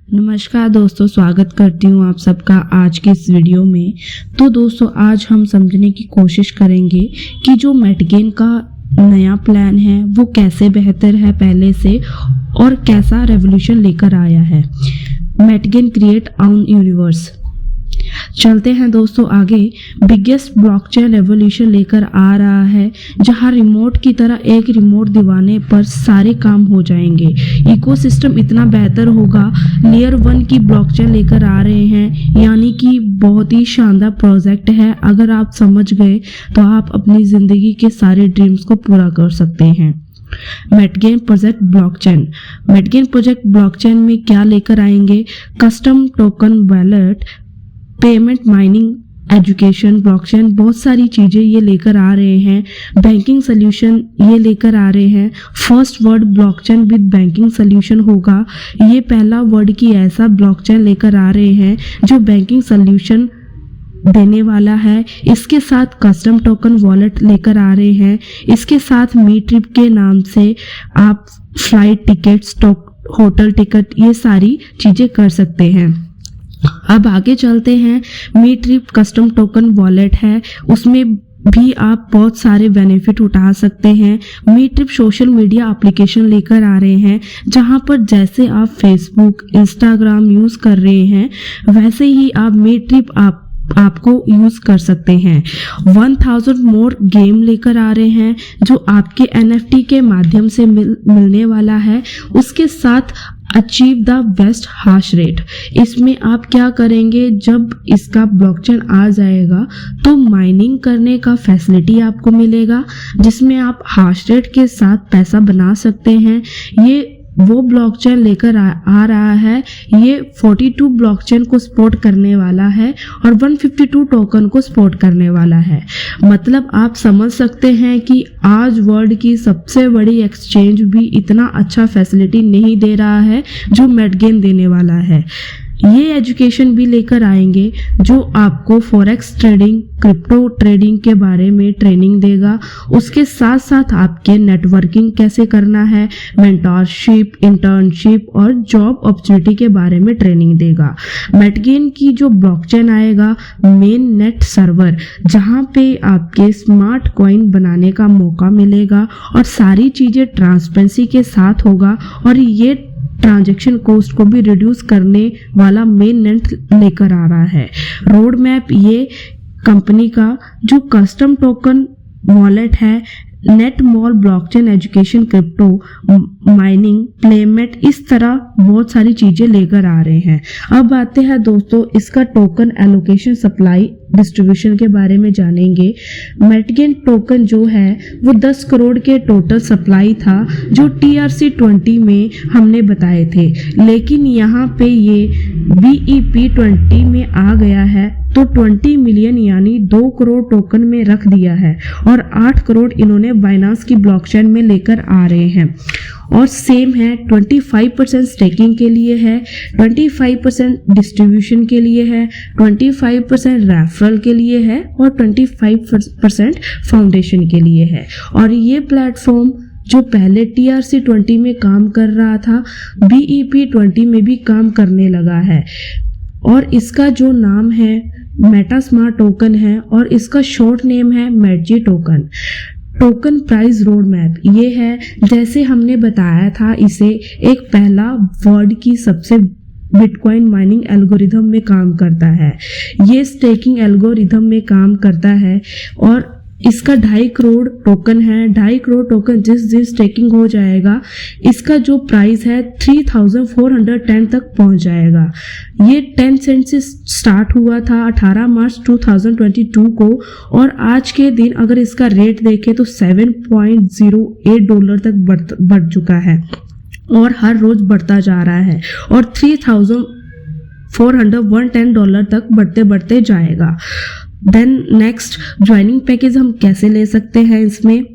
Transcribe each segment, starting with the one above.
नमस्कार दोस्तों, स्वागत करती हूँ आप सबका आज के इस वीडियो में। तो दोस्तों, आज हम समझने की कोशिश करेंगे कि जो मेटगेन का नया प्लान है वो कैसे बेहतर है पहले से और कैसा रेवोल्यूशन लेकर आया है। मेटगेन क्रिएट ऑन यूनिवर्स। चलते हैं दोस्तों आगे। बिगेस्ट ब्लॉकचेन रेवोल्यूशन लेकर आ रहा है, जहां रिमोट की तरह एक रिमोट दबाने पर सारे काम हो जाएंगे। इकोसिस्टम इतना बेहतर होगा। लेयर 1 की ब्लॉकचेन लेकर आ रहे हैं, यानी कि बहुत ही शानदार प्रोजेक्ट है। अगर आप समझ गए तो आप अपनी जिंदगी के सारे ड्रीम्स को पूरा कर सकते हैं। मेटगेन प्रोजेक्ट ब्लॉकचेन। मेटगेन प्रोजेक्ट ब्लॉकचेन में क्या लेकर आएंगे? Custom token wallet, payment, mining, education, blockchain, बहुत सारी चीज़ें ये लेकर आ रहे हैं। बैंकिंग सोल्यूशन ये लेकर आ रहे हैं। First word blockchain with banking solution होगा। ये पहला वर्ड की ऐसा ब्लॉकचेन लेकर आ रहे हैं जो बैंकिंग सोल्यूशन देने वाला है। इसके साथ कस्टम टोकन वॉलेट लेकर आ रहे हैं। इसके साथ मी ट्रिप के नाम से आप फ्लाइट टिकट, होटल टिकट, ये सारी चीज़ें कर सकते हैं। अब आगे चलते हैं। मी ट्रिप कस्टम टोकन वॉलेट है, उसमें भी आप बहुत सारे बेनिफिट उठा सकते हैं। मी ट्रिप सोशल मीडिया एप्लीकेशन लेकर आ रहे हैं, जहां पर जैसे आप फेसबुक, इंस्टाग्राम यूज़ कर रहे हैं वैसे ही आप मी ट्रिप आपको यूज़ कर सकते हैं। 1000 मोर गेम लेकर आ रहे हैं जो आपके NFT के माध्यम से मिलने वाला है। उसके साथ achieve the best hash rate. इसमें आप क्या करेंगे, जब इसका ब्लॉकचेन आ जाएगा तो माइनिंग करने का फैसिलिटी आपको मिलेगा, जिसमें आप हैश रेट के साथ पैसा बना सकते हैं। ये वो ब्लॉकचेन लेकर आ रहा है। ये 42 ब्लॉकचेन को सपोर्ट करने वाला है और 152 टोकन को सपोर्ट करने वाला है। मतलब आप समझ सकते हैं कि आज वर्ल्ड की सबसे बड़ी एक्सचेंज भी इतना अच्छा फैसिलिटी नहीं दे रहा है जो मेटगेन देने वाला है। ये एजुकेशन भी लेकर आएंगे जो आपको फॉरेक्स ट्रेडिंग, क्रिप्टो ट्रेडिंग के बारे में ट्रेनिंग देगा। उसके साथ साथ आपके नेटवर्किंग कैसे करना है, मेंटरशिप, इंटर्नशिप और जॉब अपॉर्चुनिटी के बारे में ट्रेनिंग देगा। मेटगेन की जो ब्लॉकचेन आएगा, मेन नेट सर्वर, जहां पे आपके स्मार्ट कॉइन बनाने का मौका मिलेगा और सारी चीज़ें ट्रांसपेरेंसी के साथ होगा। और ये ट्रांजैक्शन कॉस्ट को भी रिड्यूस करने वाला मेन नेट लेकर आ रहा है। रोड मैप ये कंपनी का जो कस्टम टोकन वॉलेट है, net mall, blockchain, education, crypto, mining, playmate, इस तरह बहुत सारी चीजें लेकर आ रहे हैं। अब आते हैं दोस्तों इसका टोकन एलोकेशन, सप्लाई, डिस्ट्रीब्यूशन के बारे में जानेंगे। मेटगेन टोकन जो है वो 10 करोड़ के टोटल सप्लाई था जो TRC20 में हमने बताए थे, लेकिन यहाँ पे ये BEP20 में आ गया है तो 20 मिलियन यानी 2 करोड़ टोकन में रख दिया है और 8 करोड़ इन्होंने बाइनांस की ब्लॉकचेन में लेकर आ रहे हैं। और सेम है, 25% स्टेकिंग के लिए है, 25% डिस्ट्रीब्यूशन के लिए है, 25% रेफरल के लिए है और 25% फाउंडेशन के लिए है। और ये प्लेटफॉर्म जो पहले TRC20 में काम कर रहा था, BEP20 में भी काम करने लगा है। और इसका जो नाम है मेटास्मार्ट टोकन है और इसका शॉर्ट नेम है METG token. Token price road map ये है, जैसे हमने बताया था, इसे एक पहला वर्ल्ड की सबसे बिटकॉइन माइनिंग एल्गोरिथम में काम करता है। ये स्टेकिंग एल्गोरिथम में काम करता है और इसका 2.5 करोड़ टोकन है। 2.5 करोड़ टोकन जिस दिन स्टेकिंग हो जाएगा, इसका जो प्राइस है 3410 तक पहुंच जाएगा। ये 10 सेंट से स्टार्ट हुआ था 18 मार्च 2022 को और आज के दिन अगर इसका रेट देखें तो $7.08 तक बढ़ चुका है और हर रोज बढ़ता जा रहा है और $3,410 तक बढ़ते बढ़ते जाएगा। देन नेक्स्ट, ज्वाइनिंग पैकेज हम कैसे ले सकते हैं। इसमें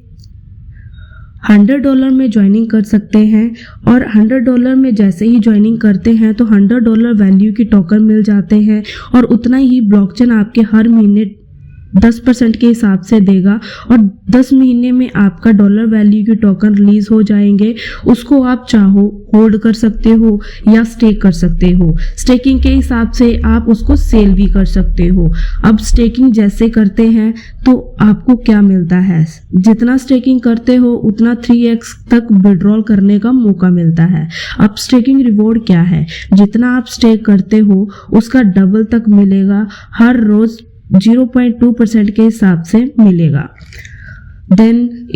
$100 में ज्वाइनिंग कर सकते हैं और $100 में जैसे ही ज्वाइनिंग करते हैं तो $100 वैल्यू की टोकन मिल जाते हैं और उतना ही ब्लॉकचेन आपके हर महीने 10% के हिसाब से देगा और 10 महीने में आपका डॉलर वैल्यू के टोकन रिलीज हो जाएंगे। उसको आप चाहो होल्ड कर सकते हो या स्टेक कर सकते हो। स्टेकिंग के हिसाब से आप उसको सेल भी कर सकते हो। अब स्टेकिंग जैसे करते हैं तो आपको क्या मिलता है, जितना स्टेकिंग करते हो उतना 3x तक विड्रॉल करने का मौका मिलता है। अब स्टेकिंग रिवॉर्ड क्या है, जितना आप स्टेक करते हो उसका डबल तक मिलेगा, हर रोज 0.2% के हिसाब से मिलेगा। देन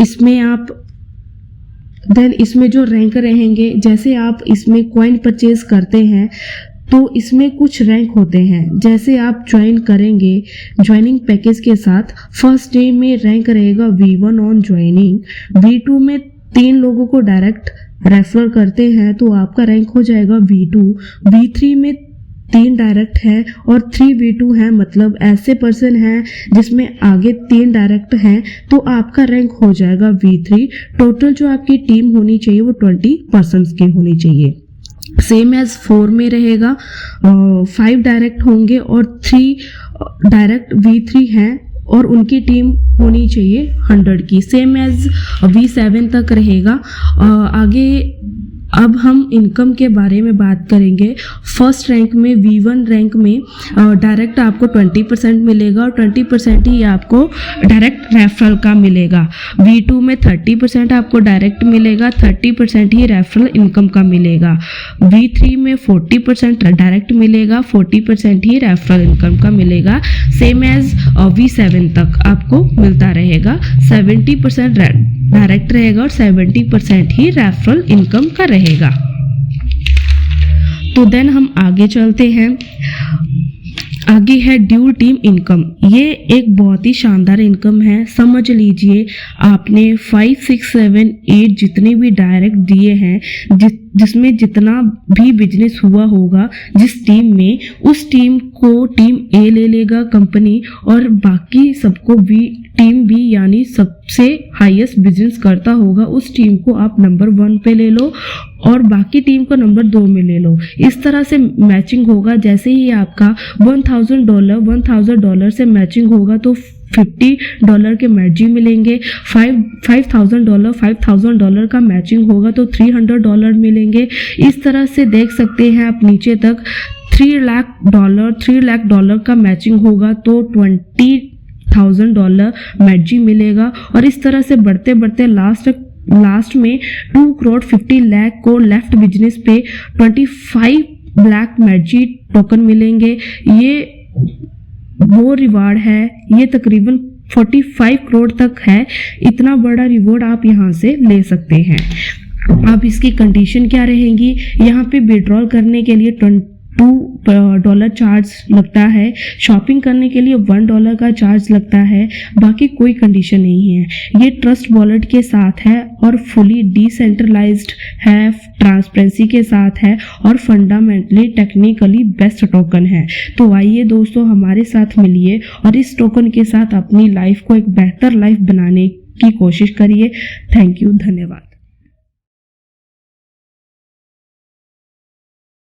इसमें जो रैंक रहेंगे, जैसे आप इसमें कॉइन परचेज करते हैं तो इसमें कुछ रैंक होते हैं। जैसे आप ज्वाइन करेंगे ज्वाइनिंग पैकेज के साथ, फर्स्ट डे में रैंक रहेगा V1 ऑन ज्वाइनिंग, V2 में 3 लोगों को डायरेक्ट रेफर करते हैं तो आपका रैंक हो जाएगा V2, V3 में 3 डायरेक्ट है और 3v2 है, मतलब ऐसे पर्सन हैं जिसमें आगे 3 डायरेक्ट हैं तो आपका रैंक हो जाएगा V3। टोटल जो आपकी टीम होनी चाहिए वो 20 पर्सन्स की होनी चाहिए। सेम एज 4 में रहेगा, 5 डायरेक्ट होंगे और 3 डायरेक्ट V3 हैं और उनकी टीम होनी चाहिए 100 की। सेम एज V7 तक रहेगा। आगे अब हम इनकम के बारे में बात करेंगे। फर्स्ट रैंक में V1 रैंक में डायरेक्ट आपको 20% मिलेगा और 20% ही आपको डायरेक्ट रेफरल का मिलेगा। V2 में 30% आपको डायरेक्ट मिलेगा, 30% ही रेफरल इनकम का मिलेगा। V3 में 40% डायरेक्ट मिलेगा, 40% ही रेफरल इनकम का मिलेगा। सेम एज V7 तक आपको मिलता रहेगा, 70% डायरेक्ट रहेगा और 70% ही रेफरल इनकम का रहेगा। तो देन हम आगे चलते हैं। आगे है ड्यूल टीम इनकम। ये एक बहुत ही शानदार इनकम है। समझ लीजिए आपने 5, 6, 7, 8 जितने भी डायरेक्ट दिए हैं, जिसमें जितना भी बिजनेस हुआ होगा जिस टीम में, उस टीम को टीम ए ले लेगा कंपनी, और बाकी सबको भी टीम बी यानी सबसे हाईएस्ट बिजनेस करता होगा उस टीम को आप नंबर 1 पे ले लो और बाकी टीम को नंबर 2 में ले लो। इस तरह से मैचिंग होगा। जैसे ही आपका $1,000 से मैचिंग होगा तो $50 के मैर्जी मिलेंगे। $5,000 का मैचिंग होगा तो $300 मिलेंगे। इस तरह से देख सकते हैं आप नीचे तक। $3 लाख का मैचिंग होगा तो $20,000 मैर्जी मिलेगा और इस तरह से बढ़ते बढ़ते लास्ट में 2,50 लाख को लेफ्ट बिजनेस पे 25 लाख मैर्जी टोकन मिलेंगे। ये वो रिवार्ड है, ये तकरीबन 45 करोड़ तक है। इतना बड़ा रिवॉर्ड आप यहाँ से ले सकते हैं। अब इसकी कंडीशन क्या रहेंगी, यहाँ पे विड्रॉल करने के लिए $2 चार्ज लगता है, शॉपिंग करने के लिए $1 का चार्ज लगता है, बाकी कोई कंडीशन नहीं है। ये ट्रस्ट वॉलेट के साथ है और फुली डिसेंट्रलाइज्ड है, ट्रांसपेरेंसी के साथ है और फंडामेंटली टेक्निकली बेस्ट टोकन है। तो आइए दोस्तों हमारे साथ मिलिए और इस टोकन के साथ अपनी लाइफ को एक बेहतर लाइफ बनाने की कोशिश करिए। थैंक यू, धन्यवाद।